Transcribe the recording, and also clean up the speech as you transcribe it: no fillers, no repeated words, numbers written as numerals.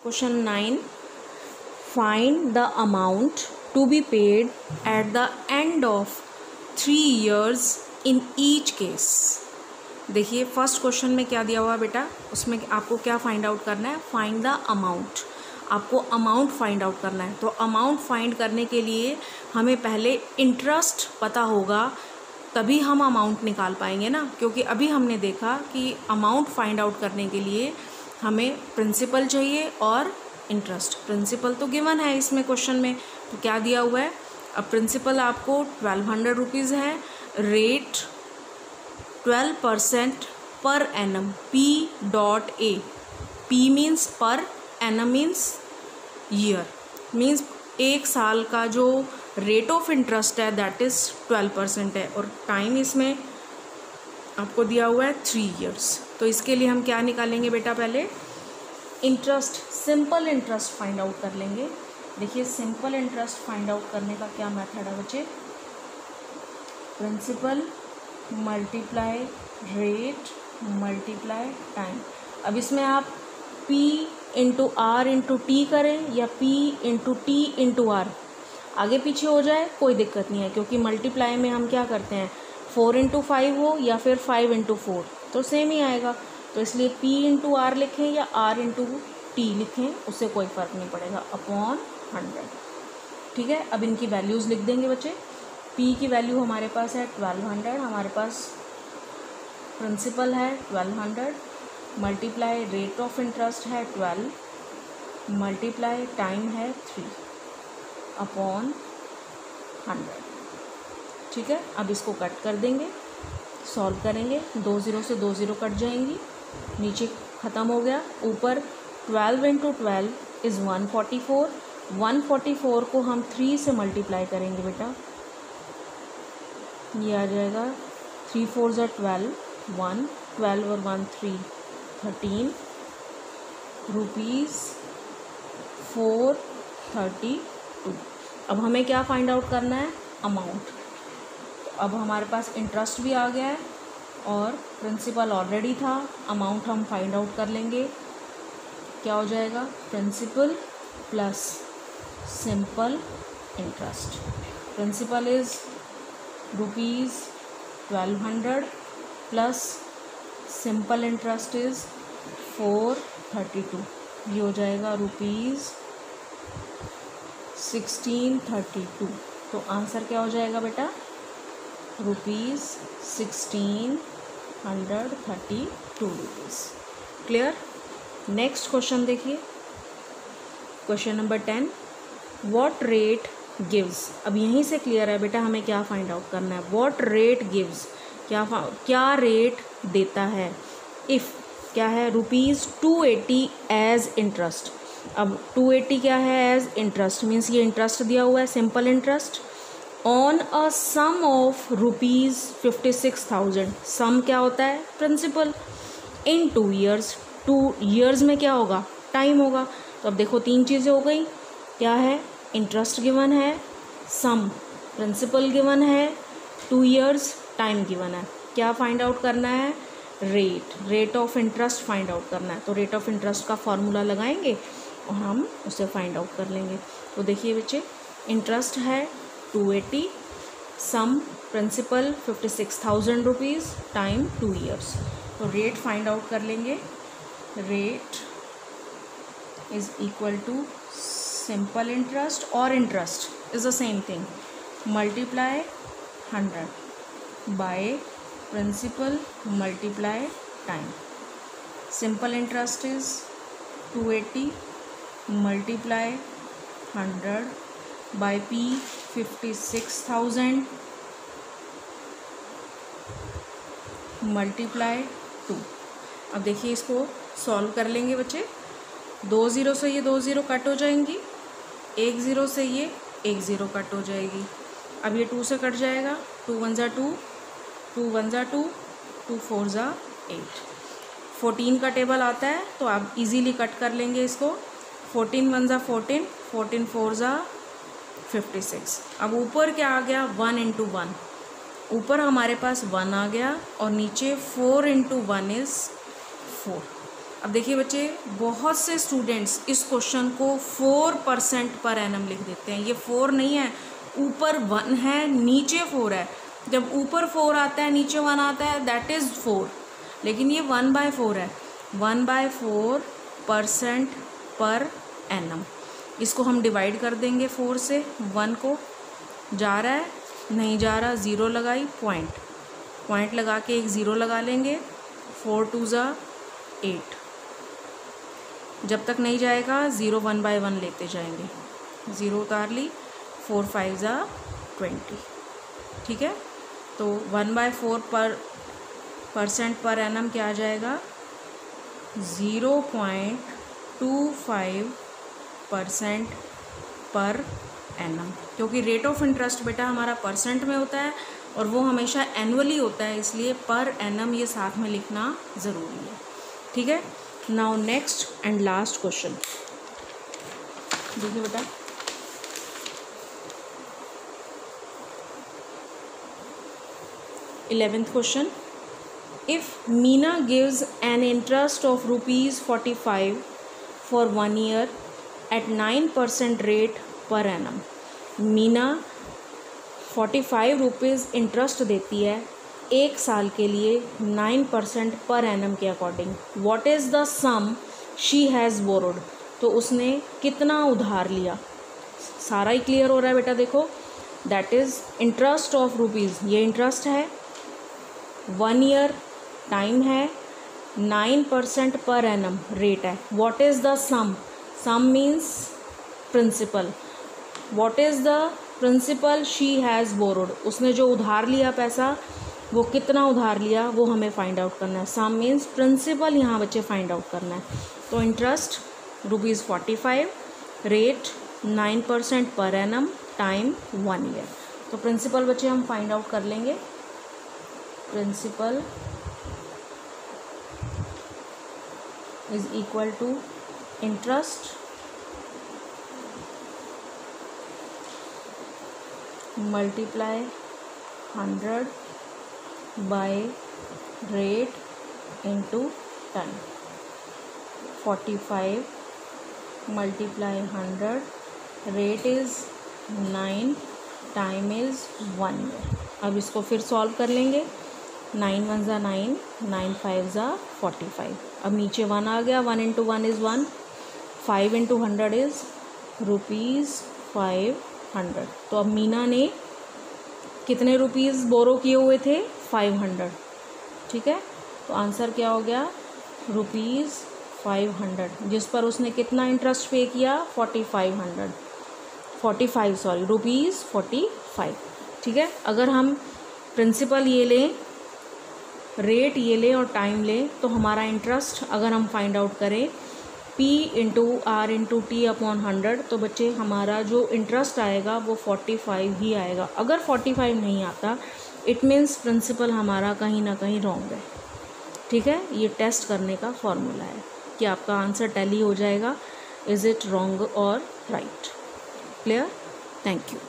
Question 9, find the amount to be paid at the end of 3 years in each case. देखिए first question में क्या दिया हुआ है बेटा, उसमें आपको क्या फाइंड आउट करना है, फाइंड द अमाउंट। आपको अमाउंट फाइंड आउट करना है। तो अमाउंट फाइंड करने के लिए हमें पहले इंटरेस्ट पता होगा, तभी हम अमाउंट निकाल पाएंगे ना, क्योंकि अभी हमने देखा कि अमाउंट फाइंड आउट करने के लिए हमें प्रिंसिपल चाहिए और इंटरेस्ट। प्रिंसिपल तो गिवन है इसमें क्वेश्चन में, तो क्या दिया हुआ है, अब प्रिंसिपल आपको 1200 रुपीज़ है, rate 12% per annum, P.A, P means पर, एनम मीन्स ईयर, मीन्स एक साल का जो रेट ऑफ इंटरेस्ट है दैट इज़ 12% है, और टाइम इसमें आपको दिया हुआ है 3 years। तो इसके लिए हम क्या निकालेंगे बेटा, पहले interest, simple interest find out कर लेंगे। देखिए सिंपल इंटरेस्ट फाइंड आउट करने का क्या मेथड है बच्चे, principal multiply rate multiply time. अब इसमें आप P into R into T करें या P into T into R, आगे पीछे हो जाए कोई दिक्कत नहीं है, क्योंकि मल्टीप्लाई में हम क्या करते हैं 4 इंटू 5 हो या फिर 5 इंटू 4 तो सेम ही आएगा। तो इसलिए P इंटू आर लिखें या R इंटू टी लिखें, उससे कोई फ़र्क नहीं पड़ेगा, अपॉन 100। ठीक है, अब इनकी वैल्यूज़ लिख देंगे बच्चे। P की वैल्यू हमारे पास है 1200, हमारे पास प्रिंसिपल है 1200, मल्टीप्लाई रेट ऑफ इंटरेस्ट है 12, मल्टीप्लाई टाइम है 3 अपॉन 100। ठीक है, अब इसको कट कर देंगे, सॉल्व करेंगे, 2 0 से 2 0 कट जाएंगी, नीचे ख़त्म हो गया, ऊपर 12 इंटू 12 इज़ 144, 144 को हम 3 से मल्टीप्लाई करेंगे बेटा, ये आ जाएगा 3 4 ज़ा 12, 1 12 और 1 3 13 रुपीज़ 432। अब हमें क्या फाइंड आउट करना है, अमाउंट। तो अब हमारे पास इंटरेस्ट भी आ गया है और प्रिंसिपल ऑलरेडी था, अमाउंट हम फाइंड आउट कर लेंगे। क्या हो जाएगा, principal plus simple interest. Principal is rupees 1200 plus simple interest is 432, ये हो जाएगा रुपीज़ 1632। तो आंसर क्या हो जाएगा बेटा, rupees 1632 rupees. Clear. Next question देखिए, question number 10, what rate gives. अब यहीं से क्लियर है बेटा हमें क्या फाइंड आउट करना है, व्हाट रेट गिव्स, क्या रेट देता है, इफ़ क्या है, रुपीज़ 280 एज इंटरेस्ट। अब 280 क्या है, एज इंटरेस्ट, मीन्स ये इंटरेस्ट दिया हुआ है, simple interest, on a sum of rupees 56,000। Sum क्या होता है, प्रिंसिपल, इन 2 years, 2 years में क्या होगा, टाइम होगा। तो अब देखो 3 चीज़ें हो गई, क्या है, इंटरेस्ट गिवन है, सम प्रिंसिपल गिवन है, 2 years टाइम गिवन है। क्या फाइंड आउट करना है, rate of interest find out करना है। तो रेट ऑफ इंटरेस्ट का फॉर्मूला लगाएंगे और हम उसे फाइंड आउट कर लेंगे। तो देखिए बच्चे, इंटरेस्ट है 280, sum principal 56,000 rupees, time 2 years। तो रेट फाइंड आउट कर लेंगे, rate is equal to simple interest और interest is the same thing, multiply 100 by principal multiply time. Simple interest is 280 multiply 100 by P 56,000 multiply 2। अब देखिए इसको solve कर लेंगे बच्चे, 2 0 से ये 2 0 कट हो जाएंगी, 1 0 से ये 1 0 कट हो जाएगी। अब ये 2 से कट जाएगा, 2 1 ज़ा 2, 2 1 ज़ा 2, 2 4 ज़ा 8। 14 का टेबल आता है तो आप इजीली कट कर लेंगे इसको, 14 1 ज़ा 14, 14 4 ज़ा 56। अब ऊपर क्या आ गया, 1 इंटू 1, ऊपर हमारे पास 1 आ गया और नीचे 4 इंटू 1 इज़ 4। अब देखिए बच्चे, बहुत से स्टूडेंट्स इस क्वेश्चन को 4% पर एनम लिख देते हैं। ये 4 नहीं है, ऊपर 1 है नीचे 4 है। जब ऊपर 4 आता है नीचे 1 आता है दैट इज़ 4, लेकिन ये 1/4 है। 1/4% पर एनम, इसको हम डिवाइड कर देंगे 4 से। 1 को जा रहा है, नहीं जा रहा, 0 लगाई, पॉइंट लगा के एक 0 लगा लेंगे। 4 2 ज़ा 8, जब तक नहीं जाएगा 0 1/1 लेते जाएंगे। 0 उतार ली, 4 5 ज़ा 20। ठीक है, तो 1/4% पर एनम क्या आ जाएगा? 0.25% पर एनम, क्योंकि रेट ऑफ इंटरेस्ट बेटा हमारा परसेंट में होता है और वो हमेशा एनुअली होता है, इसलिए पर एनम ये साथ में लिखना ज़रूरी है। ठीक है, now next and last question देखिए बेटा। Eleventh question, if Meena gives an interest of ₹45 for 1 year at 9% rate पर एनम। मीना 45 रुपीज़ इंटरेस्ट देती है 1 साल के लिए 9% पर एनम के according. What is the sum she has borrowed, तो उसने कितना उधार लिया। सारा ही क्लियर हो रहा है बेटा, देखो that is interest of rupees, ये इंटरेस्ट है, 1 ईयर टाइम है, 9% पर एनम रेट है। What is the sum, sum means principal. What is the principal she has borrowed, उसने जो उधार लिया पैसा वो कितना उधार लिया वो हमें फाइंड आउट करना है। सम मीन्स प्रिंसिपल यहाँ बच्चे फाइंड आउट करना है। तो इंटरेस्ट ₹45, रेट 9% पर एनम, टाइम 1 ईयर। तो प्रिंसिपल बच्चे हम फाइंड आउट कर लेंगे। Principal is equal to interest multiply 100 by rate into time. 45 multiply 100, rate is 9, time is 1 year. अब इसको फिर सॉल्व कर लेंगे। 9 1 ज़ा 9, 9 5 ज़ा 45। अब नीचे 1 आ गया, 1 × 1 इज़ 1, 5 × 100 इज़ ₹500। तो अब मीना ने कितने रुपीज़ बोरो किए हुए थे? 500। ठीक है, तो आंसर क्या हो गया? ₹500, जिस पर उसने कितना इंटरेस्ट पे किया? ₹45। ठीक है, अगर हम प्रिंसिपल ये लें, रेट ये लें और टाइम लें, तो हमारा इंटरेस्ट अगर हम फाइंड आउट करें P × R × T/100, तो बच्चे हमारा जो इंटरेस्ट आएगा वो 45 ही आएगा। अगर 45 नहीं आता इट मीन्स प्रिंसिपल हमारा कहीं ना कहीं रॉन्ग है। ठीक है, ये टेस्ट करने का फॉर्मूला है कि आपका आंसर टैली हो जाएगा, इज़ इट रॉन्ग और राइट। क्लियर? Thank you.